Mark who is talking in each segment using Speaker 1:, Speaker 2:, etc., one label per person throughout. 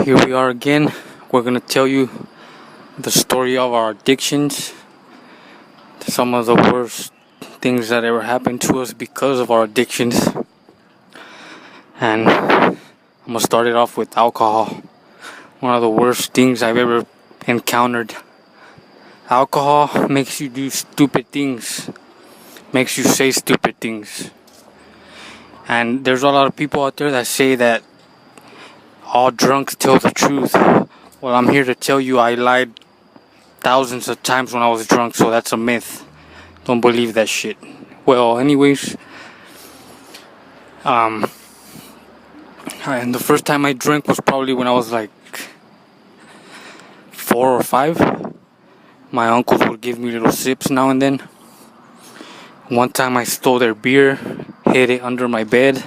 Speaker 1: Here we are again. We're gonna tell you the story of our addictions. Some of the worst things that ever happened to us because of our addictions. And I'm gonna start it off with alcohol. One of the worst things I've ever encountered. Alcohol makes you do stupid things. Makes you say stupid things. And there's a lot of people out there that say that all drunks tell the truth. Well, I'm here to tell you I lied thousands of times when I was drunk, so that's a myth. Don't believe that shit. Well, anyways, and the first time I drank was probably when I was like 4 or 5. My uncles would give me little sips now and then. One time I stole their beer, hid it under my bed.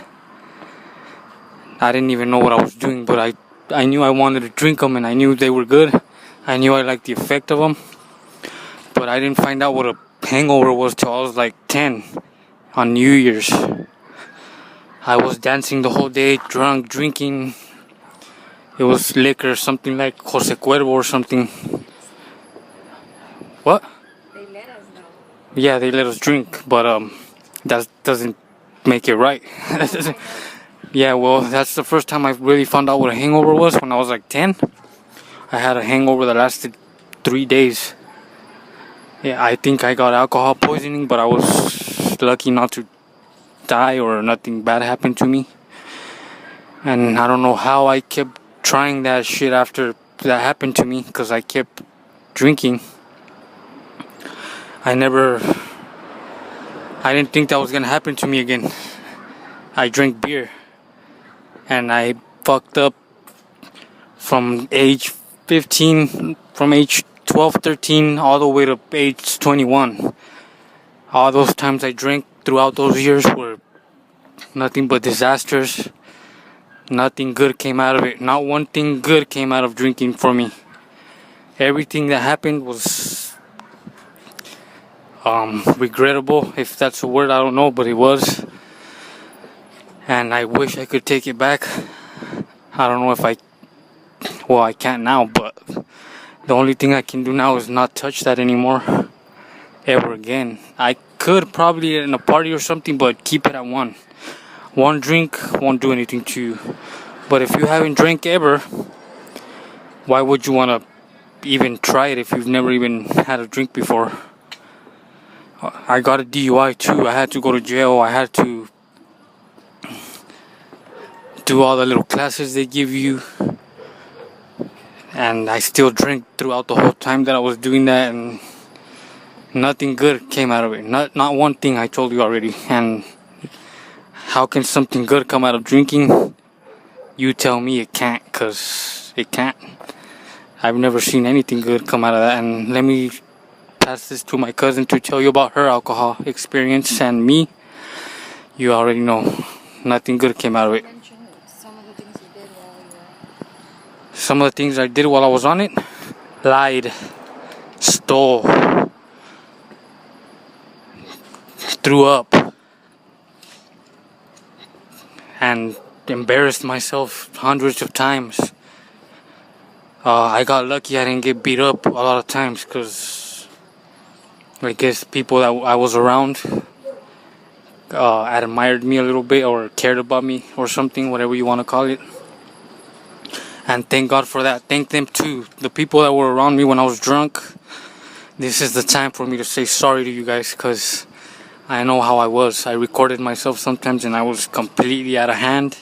Speaker 1: I didn't even know what I was doing, but I knew I wanted to drink them, and I knew they were good. I knew I liked the effect of them, but I didn't find out what a hangover was till I was like 10 on New Year's. I was dancing the whole day, drunk, drinking. It was liquor, something like Jose Cuervo or something. What?
Speaker 2: They let us know.
Speaker 1: Yeah, they let us drink, but that doesn't make it right. Yeah, well, that's the first time I really found out what a hangover was, when I was like 10. I had a hangover that lasted 3 days. Yeah, I think I got alcohol poisoning, but I was lucky not to die or nothing bad happened to me. And I don't know how I kept trying that shit after that happened to me, because I kept drinking. I didn't think that was gonna happen to me again. I drank beer, and I fucked up from age 15, from age 12, 13, all the way to age 21. All those times I drank throughout those years were nothing but disasters. Nothing good came out of it. Not one thing good came out of drinking for me. Everything that happened was regrettable, if that's a word, I don't know, but it was. And I wish I could take it back. I don't know if I can't now, but the only thing I can do now is not touch that anymore, ever again. I could probably in a party or something, but keep it at one. One drink won't do anything to you. But if you haven't drank ever, why would you want to even try it if you've never even had a drink before? I got a DUI too. I had to go to jail. I had to do all the little classes they give you. And I still drank throughout the whole time that I was doing that, and nothing good came out of it. Not one thing, I told you already. And how can something good come out of drinking? You tell me it can't, because it can't. I've never seen anything good come out of that. And let me pass this to my cousin to tell you about her alcohol experience. And me, you already know, nothing good came out of it. Some of the things I did while I was on it: lied, stole, threw up, and embarrassed myself hundreds of times. I got lucky I didn't get beat up a lot of times, because I guess people that I was around admired me a little bit, or cared about me, or something, whatever you want to call it. And thank God for that. Thank them too. The people that were around me when I was drunk. This is the time for me to say sorry to you guys, because I know how I was. I recorded myself sometimes and I was completely out of hand.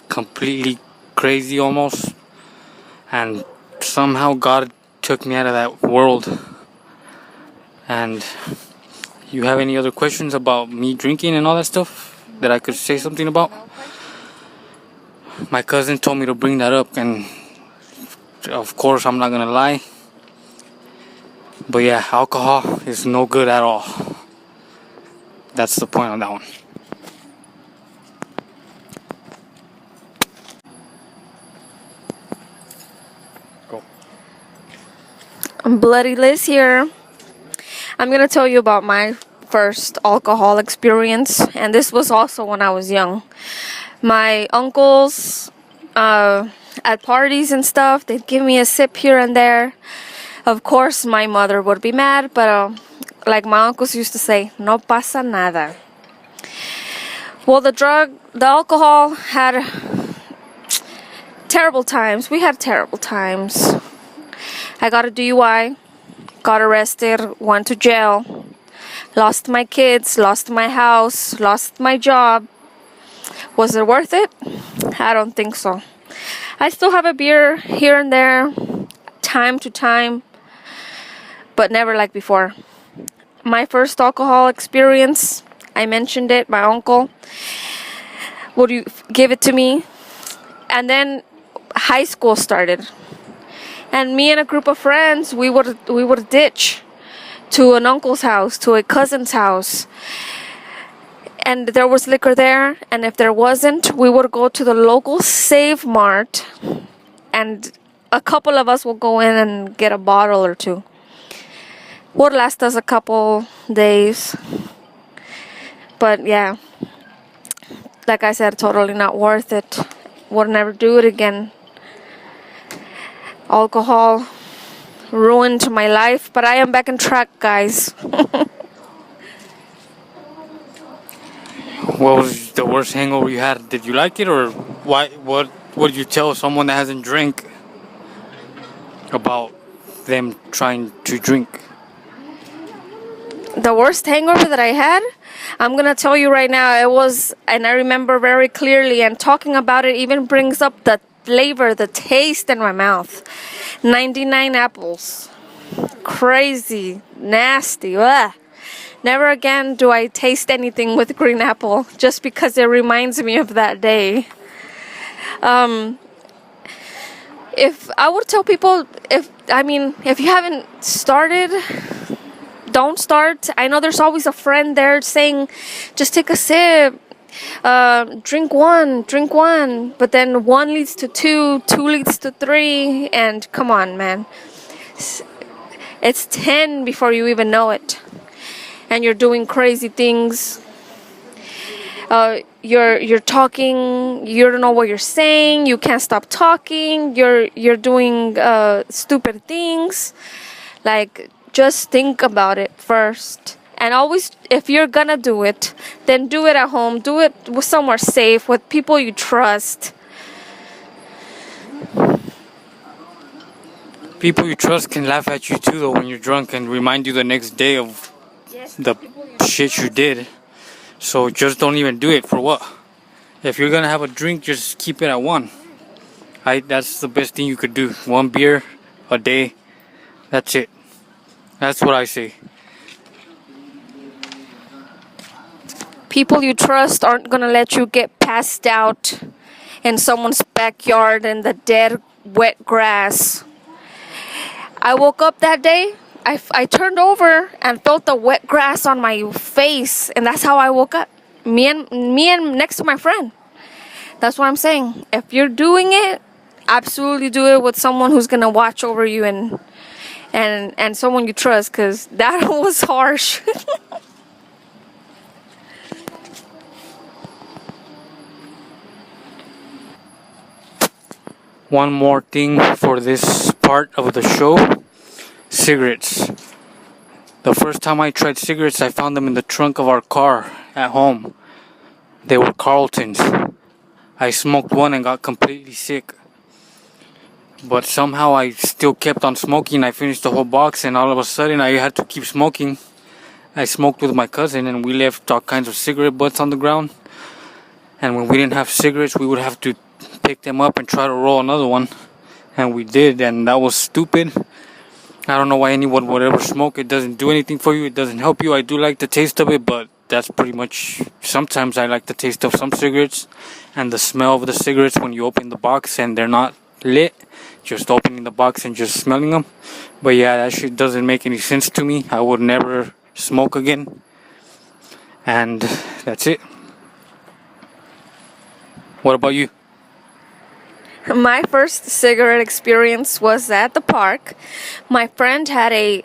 Speaker 1: Completely crazy almost. And somehow God took me out of that world. And you have any other questions about me drinking and all that stuff that I could say something about? My cousin told me to bring that up, and of course I'm not gonna lie. But yeah, alcohol is no good at all. That's the point on that one. Go.
Speaker 2: Bloody Liz here. I'm gonna tell you about my first alcohol experience, and this was also when I was young. My uncles at parties and stuff, they'd give me a sip here and there. Of course, my mother would be mad, but like my uncles used to say, no pasa nada. Well, the alcohol had terrible times. We had terrible times. I got a DUI, got arrested, went to jail, lost my kids, lost my house, lost my job. Was it worth it? I don't think so. I still have a beer here and there, time to time, but never like before. My first alcohol experience, I mentioned it, my uncle would give it to me. And then high school started. And me and a group of friends, we would ditch to an uncle's house, to a cousin's house. And there was liquor there, and if there wasn't, we would go to the local Save Mart, and a couple of us will go in and get a bottle or two. Would last us a couple days. But yeah, like I said, totally not worth it. Would never do it again. Alcohol ruined my life, but I am back on track, guys.
Speaker 1: What was the worst hangover you had? Did you like it, or why? What would you tell someone that hasn't drank about them trying to drink?
Speaker 2: The worst hangover that I had, I'm gonna tell you right now, it was, and I remember very clearly, and talking about it even brings up the flavor, the taste in my mouth. 99 apples. Crazy. Nasty. Ugh. Never again do I taste anything with green apple, just because it reminds me of that day. If I would tell people, if you haven't started, don't start. I know there's always a friend there saying, just take a sip, drink one, but then one leads to two leads to three, and come on, man. It's 10 before you even know it. And you're doing crazy things. You're talking. You don't know what you're saying. You can't stop talking. You're doing stupid things. Like, just think about it first. And always, if you're gonna do it, then do it at home. Do it with somewhere safe, with people you trust.
Speaker 1: People you trust can laugh at you too, though, when you're drunk, and remind you the next day of the shit you did. So just don't even do it. For what? If you're gonna have a drink, just keep it at one. That's the best thing you could do. One beer a day. That's it. That's what I say.
Speaker 2: People you trust aren't gonna let you get passed out in someone's backyard in the dead, wet grass. I woke up that day. I turned over and felt the wet grass on my face, and that's how I woke up. Me and next to my friend. That's what I'm saying. If you're doing it, absolutely do it with someone who's gonna watch over you and someone you trust, because that was harsh.
Speaker 1: One more thing for this part of the show. Cigarettes. The first time I tried cigarettes, I found them in the trunk of our car at home. They were Carltons. I smoked one and got completely sick. But somehow I still kept on smoking. I finished the whole box, and all of a sudden I had to keep smoking. I smoked with my cousin, and we left all kinds of cigarette butts on the ground. And when we didn't have cigarettes, we would have to pick them up and try to roll another one. And we did, and that was stupid. I don't know why anyone would ever smoke. It doesn't do anything for you. It doesn't help you. I do like the taste of it, but that's pretty much... Sometimes I like the taste of some cigarettes and the smell of the cigarettes when you open the box and they're not lit. Just opening the box and just smelling them. But yeah, that shit doesn't make any sense to me. I would never smoke again. And that's it. What about you?
Speaker 2: My first cigarette experience was at the park. My friend had a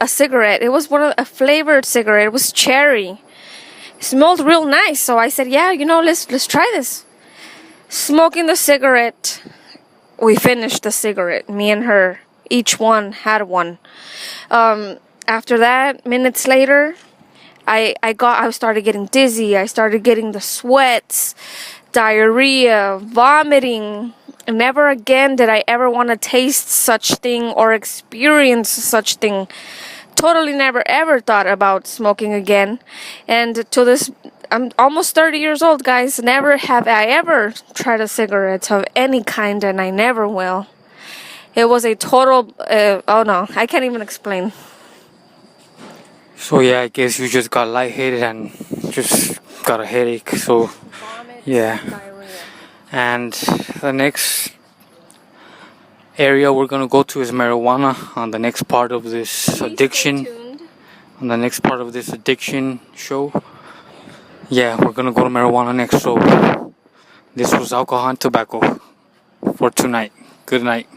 Speaker 2: cigarette. It was a flavored cigarette. It was cherry. It smelled real nice. So I said, "Yeah, let's try this." Smoking the cigarette. We finished the cigarette, me and her. Each one had one. After that, minutes later, I started getting dizzy. I started getting the sweats, diarrhea, vomiting. Never again did I ever want to taste such thing or experience such thing. Totally never ever thought about smoking again. And to this, I'm almost 30 years old, guys. Never have I ever tried a cigarette of any kind, and I never will. It was a total, oh no, I can't even explain.
Speaker 1: So yeah, I guess you just got lightheaded and just got a headache. So
Speaker 2: Vomit,
Speaker 1: yeah.
Speaker 2: diarrhea.
Speaker 1: And the next area we're gonna go to is marijuana on the next part of this
Speaker 2: Please
Speaker 1: addiction.
Speaker 2: stay tuned.
Speaker 1: On the next part of this addiction show. Yeah, we're gonna go to marijuana next. So this was alcohol and tobacco for tonight. Good night.